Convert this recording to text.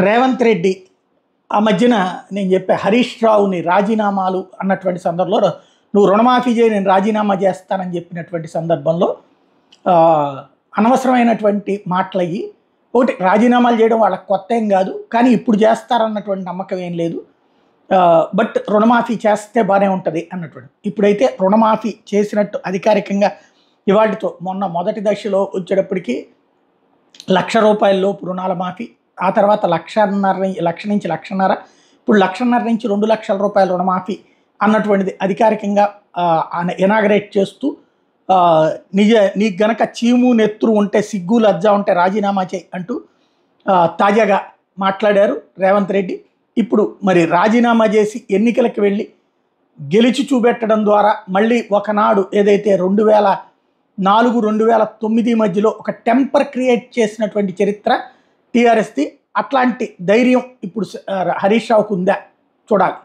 రేవంత్ రెడ్డి ఆ మధ్యన నేను చెప్పే హరీష్ రావుని రాజీనామాలు అన్నటువంటి సందర్భంలో నువ్వు రుణమాఫీ చేయి నేను రాజీనామా చేస్తానని చెప్పినటువంటి సందర్భంలో ఆ, అనవసరమైనటువంటి మాటలయ్యి ఒకటి రాజీనామాలు చేయడం వాళ్ళకి కొత్త ఏం కాదు, కానీ ఇప్పుడు చేస్తారన్నటువంటి నమ్మకం ఏం లేదు. బట్ రుణమాఫీ చేస్తే బాగానే ఉంటుంది అన్నటువంటి ఇప్పుడైతే రుణమాఫీ చేసినట్టు అధికారికంగా ఇవాటితో మొన్న మొదటి దశలో వచ్చేటప్పటికి ₹1,00,000 లోపు రుణాల మాఫీ, ఆ తర్వాత 1,00,000 నుంచి 1,50,000, ఇప్పుడు 1,50,000 నుంచి ₹2,00,000 రుణమాఫీ అన్నటువంటిది అధికారికంగా ఇనాగరేట్ చేస్తూ నీకు గనక చీము నెత్తురు ఉంటే సిగ్గు లజ్జ ఉంటే రాజీనామా చేయి అంటూ తాజాగా మాట్లాడారు రేవంత్ రెడ్డి. ఇప్పుడు మరి రాజీనామా చేసి ఎన్నికలకు వెళ్ళి గెలిచి చూపెట్టడం ద్వారా మళ్ళీ ఒకనాడు ఏదైతే 2004, 2009 మధ్యలో ఒక టెంపర్ క్రియేట్ చేసినటువంటి చరిత్ర టీఆర్ఎస్ది, అట్లాంటి ధైర్యం ఇప్పుడు హరీష్ రావుకు ఉందా చూడాలి.